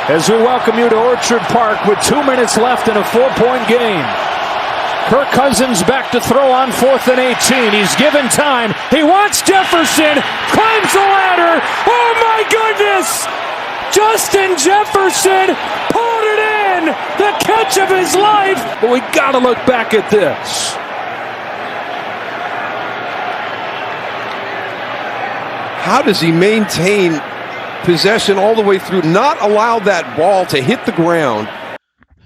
as we welcome you to Orchard Park with 2 minutes left in a 4-point game. Kirk Cousins back to throw on 4th and 18. He's given time. He wants Jefferson. Climbs the ladder. Oh my goodness! Justin Jefferson pulled it in. The catch of his life. But we got to look back at this. How does he maintain possession all the way through, not allow that ball to hit the ground?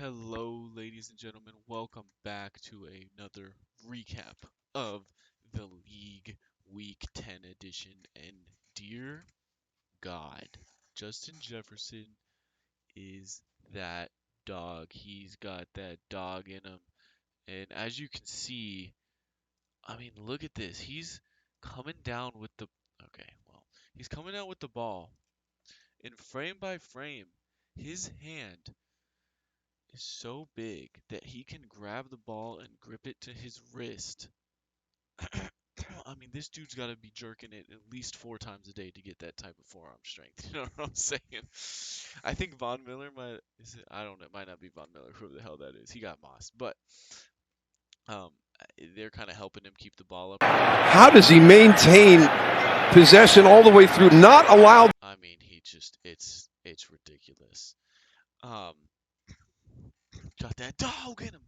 Hello, ladies and gentlemen. Welcome back to another recap of the League Week 10 edition. And dear God, Justin Jefferson is that dog. He's got that dog in him. And as you can see, I mean, look at this. He's coming down with the... Okay, well, he's coming out with the ball. And frame by frame, his hand is so big that he can grab the ball and grip it to his wrist. I mean, this dude's got to be jerking it at least 4 times a day to get that type of forearm strength. You know what I'm saying? I think Von Miller might... I don't know. It might not be Von Miller, whoever the hell that is. He got mossed. But they're kind of helping him keep the ball up. How does he maintain possession all the way through, not allow... I mean, he just... It's ridiculous. Got that dog in him.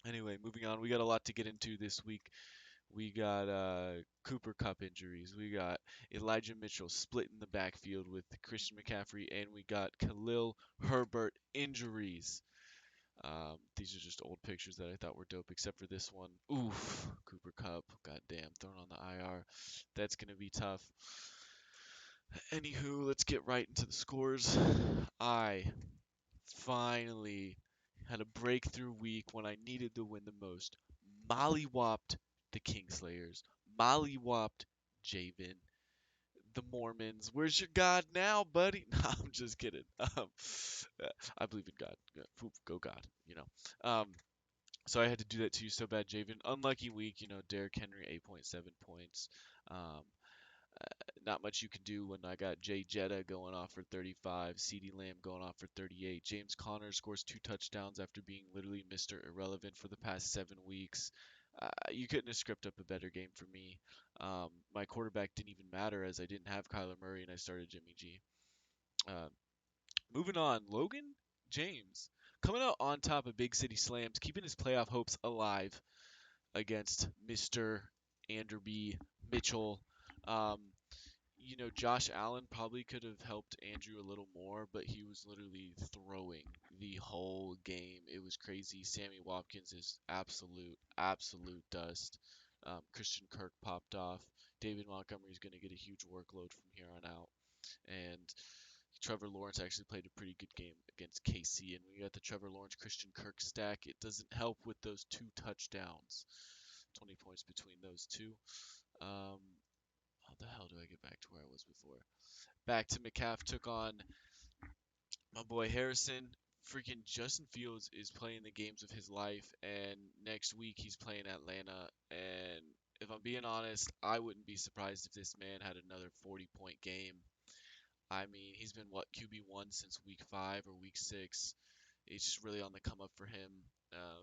Anyway, moving on. We got a lot to get into this week. We got Cooper Kupp injuries. We got Elijah Mitchell splitting the backfield with Christian McCaffrey, and we got Khalil Herbert injuries. These are just old pictures that I thought were dope, except for this one. Oof, Cooper Kupp, goddamn, thrown on the IR. That's gonna be tough. Anywho, let's get right into the scores. I finally had a breakthrough week when I needed to win the most. Mollywopped the Kingslayers. Mollywopped Javen. The Mormons. Where's your God now, buddy? No, I'm just kidding. I believe in God. Go God, you know. So I had to do that to you so bad, Javen. Unlucky week, you know, Derrick Henry, 8.7 points. Not much you can do when I got Jay Jetta going off for 35, CeeDee Lamb going off for 38. James Conner scores 2 touchdowns after being literally Mr. Irrelevant for the past 7 weeks. You couldn't have scripted up a better game for me. My quarterback didn't even matter as I didn't have Kyler Murray and I started Jimmy G. Moving on, Logan James coming out on top of Big City Slams, keeping his playoff hopes alive against Mr. Anderby Mitchell. You know, Josh Allen probably could have helped Andrew a little more, but he was literally throwing the whole game. It was crazy. Sammy Watkins is absolute dust. Christian Kirk popped off. David Montgomery is going to get a huge workload from here on out. And Trevor Lawrence actually played a pretty good game against KC. And when you got the Trevor Lawrence Christian Kirk stack, it doesn't help with those 2 touchdowns. 20 points between those two. How the hell do I get back to where I was before? Back to McCaff, took on my boy Harrison. Freaking Justin Fields is playing the games of his life, and next week he's playing Atlanta. And if I'm being honest, I wouldn't be surprised if this man had another 40-point game. I mean, he's been, QB1 since week 5 or week 6. It's just really on the come up for him.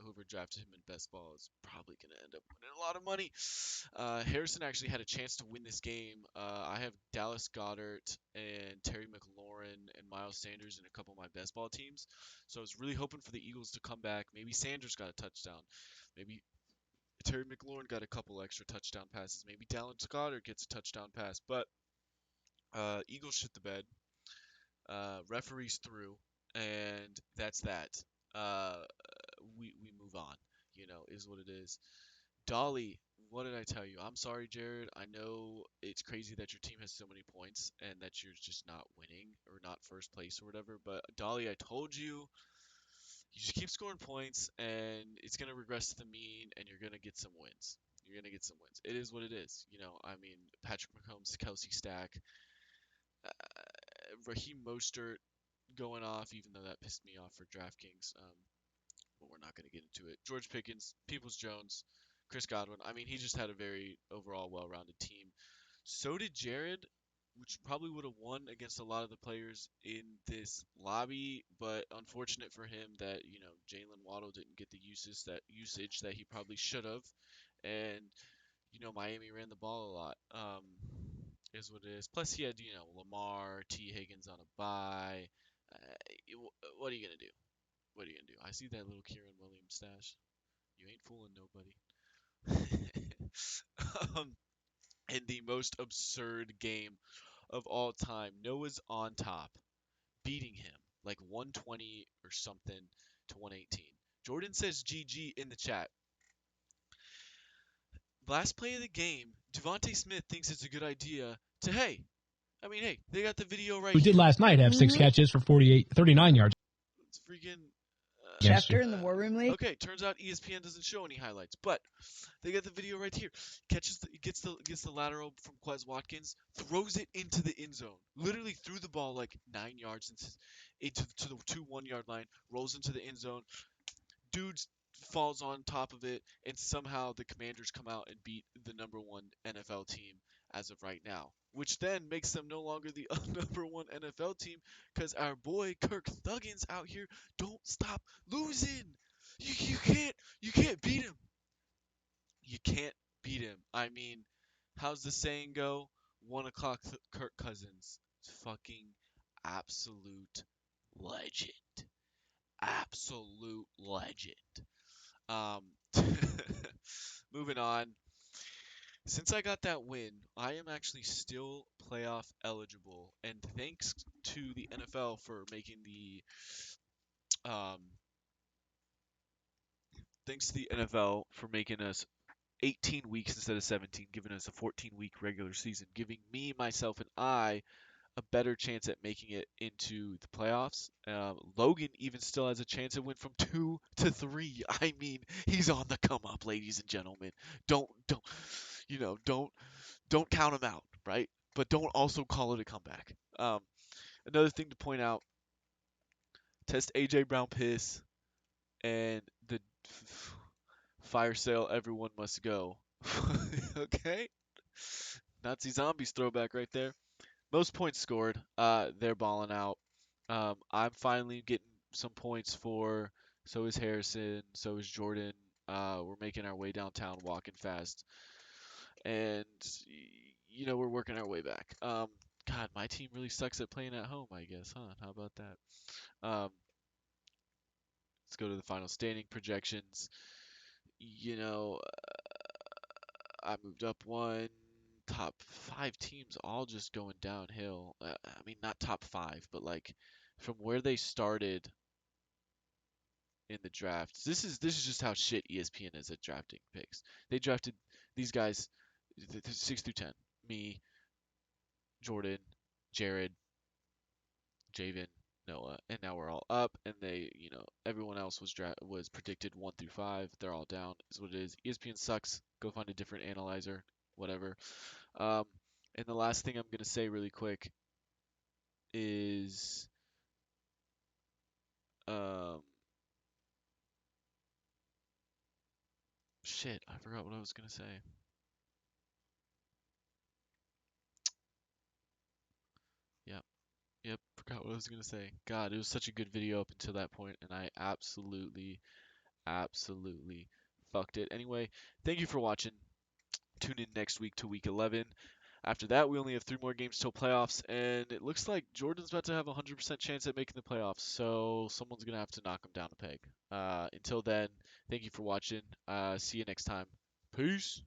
Whoever drafted him in best ball is probably going to end up winning a lot of money. Harrison actually had a chance to win this game. I have Dallas Goedert and Terry McLaurin and Miles Sanders in a couple of my best ball teams. So I was really hoping for the Eagles to come back. Maybe Sanders got a touchdown. Maybe Terry McLaurin got a couple extra touchdown passes. Maybe Dallas Goedert gets a touchdown pass. But Eagles shit the bed. Referees through. And that's that. We move on. You know, is what it is. Dolly, what did I tell you? I'm sorry, Jared. I know it's crazy that your team has so many points and that you're just not winning or not first place or whatever. But Dolly, I told you, you just keep scoring points and it's gonna regress to the mean and you're gonna get some wins. You're gonna get some wins. It is what it is. You know, I mean, Patrick Mahomes, Kelsey stack, Raheem Mostert going off, even though that pissed me off for DraftKings. But we're not going to get into it. George Pickens, Peoples-Jones, Chris Godwin. I mean, he just had a very overall well-rounded team. So did Jared, which probably would have won against a lot of the players in this lobby, but unfortunate for him that, Jalen Waddle didn't get the usage that he probably should have. And, Miami ran the ball a lot. Is what it is. Plus he had, Lamar, T. Higgins on a bye. What are you gonna do? What are you gonna do? I see that little Kieran Williams stash. You ain't fooling nobody. In the most absurd game of all time, Noah's on top, beating him like 120 or something to 118. Jordan says GG in the chat. Last play of the game, Devontae Smith thinks it's a good idea to, hey, they got the video right who here. did last night have 6 catches for 39 yards. It's freaking Schefter in the War Room League. Okay, turns out ESPN doesn't show any highlights, but they got the video right here. Gets the lateral from Quez Watkins, throws it into the end zone. Literally threw the ball like 9 yards into the 1 yard line, rolls into the end zone. Dude falls on top of it, and somehow the Commanders come out and beat the #1 NFL team as of right now, which then makes them no longer the #1 NFL team because our boy Kirk Thuggins out here don't stop losing. You can't beat him. You can't beat him. I mean, how's the saying go? 1 o'clock Kirk Cousins. Fucking absolute legend. Absolute legend. Moving on. Since I got that win, I am actually still playoff eligible, and thanks to the NFL for making us 18 weeks instead of 17, giving us a 14-week regular season, giving me, myself, and I a better chance at making it into the playoffs. Logan even still has a chance. It went from 2 to 3. I mean, he's on the come up, ladies and gentlemen. Don't count him out, right? But don't also call it a comeback. Another thing to point out: test AJ Brown piss and the fire sale. Everyone must go. Okay, Nazi zombies throwback right there. Most points scored. They're balling out. I'm finally getting some points for. So is Harrison. So is Jordan. We're making our way downtown, walking fast, and we're working our way back. God, my team really sucks at playing at home, I guess, huh? How about that? Let's go to the final standing projections. I moved up one. Top 5 teams all just going downhill. I mean, not top 5, but like from where they started in the draft. This is just how shit ESPN is at drafting picks. They drafted these guys 6 through 10. Me, Jordan, Jared, Javen, Noah, and now we're all up. And everyone else was predicted 1 through 5. They're all down. Is what it is. ESPN sucks. Go find a different analyzer. Whatever. And the last thing I'm gonna say really quick is shit. I forgot what I was gonna say. Yep, forgot what I was gonna say. God, it was such a good video up until that point, and I absolutely fucked it. Anyway, thank you for watching. Tune in next week to week 11. After that, we only have 3 more games till playoffs, and it looks like Jordan's about to have a 100% chance at making the playoffs, so someone's going to have to knock him down a peg. Until then, thank you for watching. See you next time. Peace.